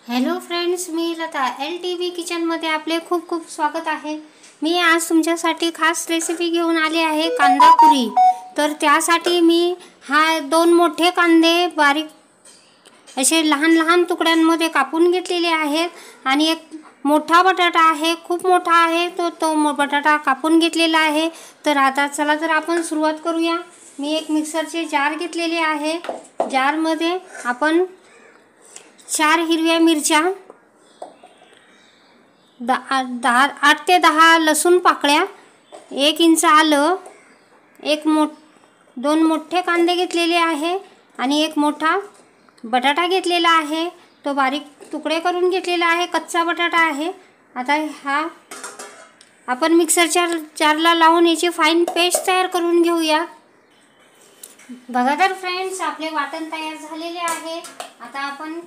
Hello friends, मी Lata LTV किचनमध्ये आपले खूप खूप स्वागत आहे। मी आज तुमच्यासाठी खास रेसिपी घेऊन आले आहे, कांदा पुरी। तर त्यासाठी मी दोन मोठे कांदे बारीक असे लहान लहान तुकड्यांमध्ये कापून घेतलेले आहेत आणि एक मोठा बटाटा आहे, खूप मोठा आहे, तो बटाटा कापून घेतलेला आहे। तर आता चला तर आपण सुरुवात करूया। मी एक मिक्सरचे जार घेतलेले आहे। जारमध्ये आपण 4 हिरव्या मिरच्या, 8 ते 10 लसूण पाकळ्या, 1 इंच आलं, दोन मोठे कांदे घेतलेले आहे आणि एक मोठा बटाटा घेतलेला आहे। तो बारीक तुकडे करून घेतलेला आहे, कच्चा बटाटा आहे। आता आपण मिक्सरच्या जारला लावून याची फाईन पेस्ट तयार करून घेऊया। बघा तर फ्रेंड्स, आपले वाटण तयार झालेले आहे। आता आपण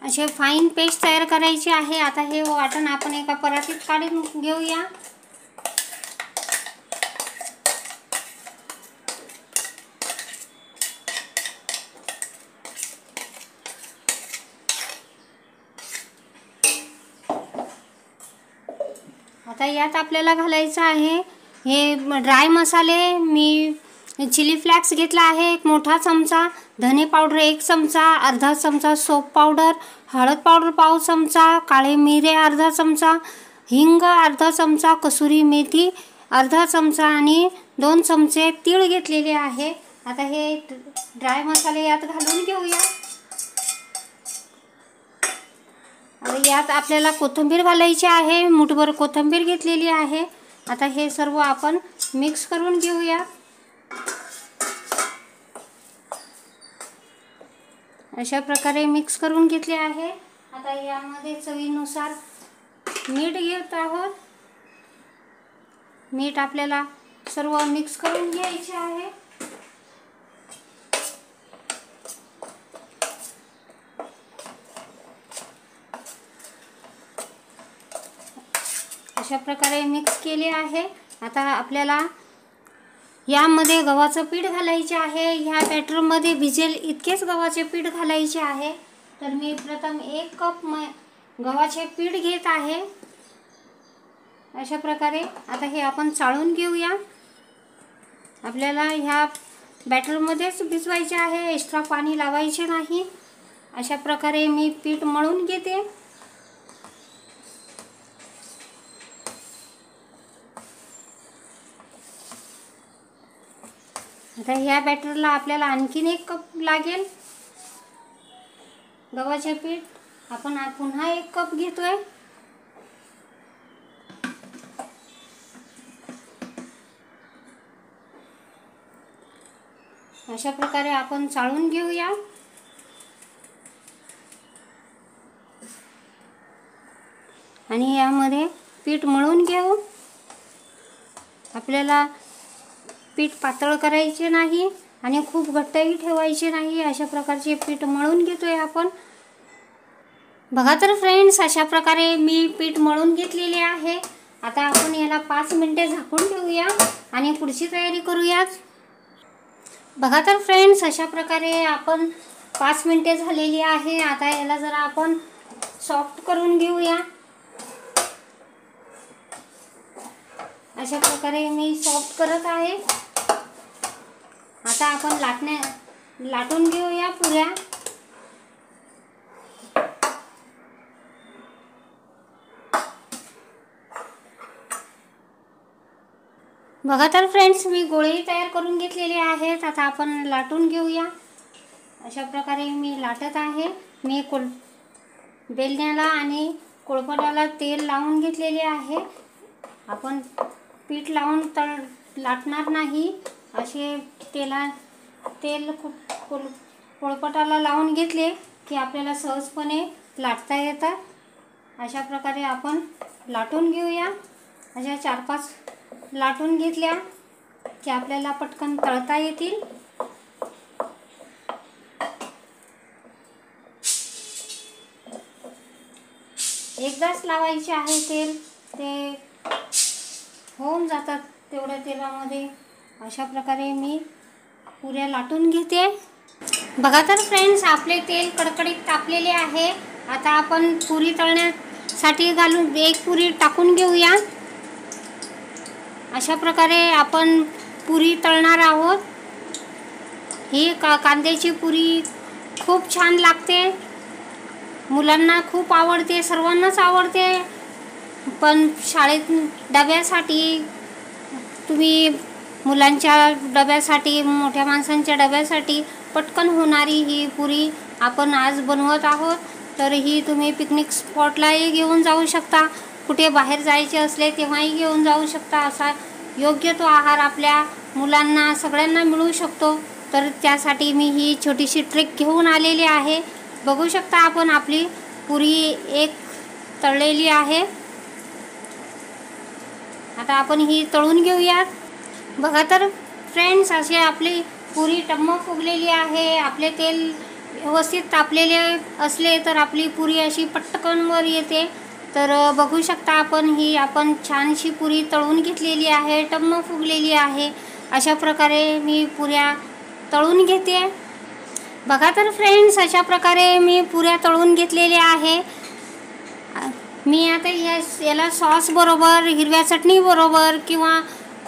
असे फाईन पेस्ट तयार करायची आहे। आता हे वाटण आपण एका परातीत काढून घेऊया। आता यात आपल्याला घालायचं आहे हे ड्राय मसाले। मी चिली फ्लेक्स घेतला आहे 1 मोठा चमचा, धने पावडर 1 चमचा, अर्धा चमचा सोप पावडर, हळद पावडर पाव चमचा, काळे मिरे अर्धा चमचा, हिंग अर्धा चमचा, कसुरी मेथी अर्धा चमचा आणि 2 चमचे तीळ घेतलेले आहे। आता हे ड्राय मसाले यात घालून घेऊया। यात आपल्याला कोथिंबीर घालायची आहे, मुठभर कोथिंबीर घेतलेली आहे। आता हे सर्व आपण मिक्स करून घेऊया। अशा प्रकारे मिक्स करून घेतले आहे। आता यामध्ये चवीनुसार मीठ घेत आहोत। मीठ आपल्याला सर्व मिक्स करून घ्यायचे आहे। अशा प्रकारे मिक्स केले आहे। आता आपल्याला यामध्ये गव्हाचं पीठ घालायचे आहे। ह्या बॅटरमध्ये भिजेल इतकेच गव्हाचे पीठ घालायचे आहे। तर मी प्रथम 1 कप गव्हाचे पीठ घेत आहे। अशा प्रकारे आता हे आपण चाळून घेऊया। आपल्याला ह्या बॅटरमध्येच भिजवायचे आहे, एक्स्ट्रा पाणी लावायचे नाही। अशा प्रकारे मी पीठ मळून घेते। आता ह्या बॅटरला आपल्याला आणखीन 1 कप लागेल गव्हाचे पीठ। आपण पुन्हा 1 कप घेतोय। अशा प्रकारे आपण चाळून घेऊया। आणि यामध्ये पीठ मळून घेऊ। आपल्याला पीठ पातळ करायचे नाही आणि खूप घट्टही ठेवायचे नाही। अशा प्रकारचे पीठ मळून घेतोय आपण। बघा तर फ्रेंड्स, अशा प्रकारे मी पीठ मळून घेतलेले आहे। आता आपण याला 5 मिनिटे झाकून ठेवूया आणि पुढची तयारी करूया। बघा तर फ्रेंड्स, अशा प्रकारे आपण 5 मिनिटे झालेली आहे। आता याला जरा आपण सॉफ्ट करून घेऊया। अशा प्रकारे मी सॉफ्ट करत आहे। आता आपण लाटून घेऊया पुऱ्या। बघा तर फ्रेंड्स, मी गोळे तयार करून घेतलेले आहेत। आता आपण लाटून घेऊया। अशा प्रकारे मी लाटत आहे। मी बेलण्याला आणि कोळपटाला तेल लावून घेतलेले आहे। आपण पीठ लावून लाटणार नाही, असे तेल पोळपाटाला लावून घेतले की आपल्याला सहजपणे लाटता येतात। अशा प्रकारे आपण लाटून घेऊया। अशा 4-5 लाटून घेतल्या की आपल्याला पटकन तळता येतील। एकदाच लावायचे आहे तेल, ते होऊन जातात तेवढ्या तेलामध्ये। अशा प्रकारे मी पुऱ्या लाटून घेते। बघा तर फ्रेंड्स, आपले तेल कडकडीत तापलेले आहे। आता आपण पुरी तळण्यासाठी घालून एक पुरी टाकून घेऊया। अशा प्रकारे आपण पुरी तळणार आहोत। ही कांद्याची पुरी खूप छान लागते, मुलांना खूप आवडते, सर्वांनाच आवडते। पण शाळेत डब्यासाठी तुम्ही मुलांच्या डब्यासाठी, मोठ्या माणसांच्या डब्यासाठी पटकन होणारी ही पुरी आपण आज बनवत आहोत। तर ही तुम्ही पिकनिक स्पॉटलाही घेऊन जाऊ शकता, कुठे बाहेर जायचे असले तेव्हाही घेऊन जाऊ शकता। असा योग्य तो आहार आपल्या मुलांना सगळ्यांना मिळू शकतो। तर त्यासाठी मी ही छोटीशी ट्रिक घेऊन आलेली आहे। बघू शकता आपण आपली पुरी एक तळलेली आहे। आता आपण ही तळून घेऊयात। बघा तर फ्रेंड्स, अशी आपली पुरी टम्म फुगलेली आहे। आपले तेल व्यवस्थित तापलेले असले तर आपली पुरी अशी पटकन वर येते। तर बघू शकता आपण छानशी पुरी तळून घेतलेली आहे, टम्म फुगलेली आहे। अशा प्रकारे मी पुऱ्या तळून घेते। बघा तर फ्रेंड्स, अशा प्रकारे मी पुऱ्या तळून घेतलेल्या आहे। मी आता याला सॉस बरोबर, हिरव्या चटणी बरोबर किंवा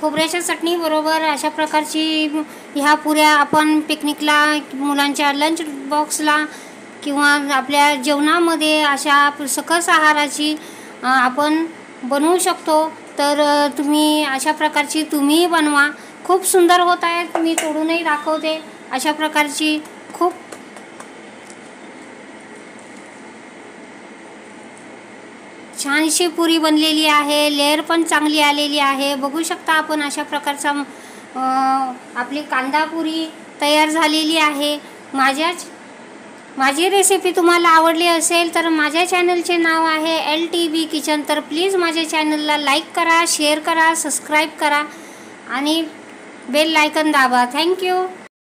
खोबऱ्याच्या चटणी बरोबर अशा प्रकारची ह्या पुऱ्या आपण पिकनिकला, मुलांच्या लंच बॉक्सला किंवा आपल्या जेवणामध्ये अशा सकस आहाराची आपण बनवू शकतो। तर तुम्ही अशा प्रकारची तुम्हीही बनवा, खूप सुंदर होत आहेत। मी तोडूनही दाखवते। अशा प्रकारची खूप छानशी पुरी बनलेली आहे, लेअर पण चांगली आलेली आहे। बघू शकता आपण अशा प्रकारचा आपली कांदा पुरी तयार झालेली आहे। माझी रेसिपी तुम्हाला आवडली असेल तर माझ्या चॅनलचे नाव आहे LTB किचन। तर प्लीज माझ्या चॅनलला लाईक करा, शेअर करा, सबस्क्राईब करा आणि बेल आयकॉन दाबा। थँक्यू।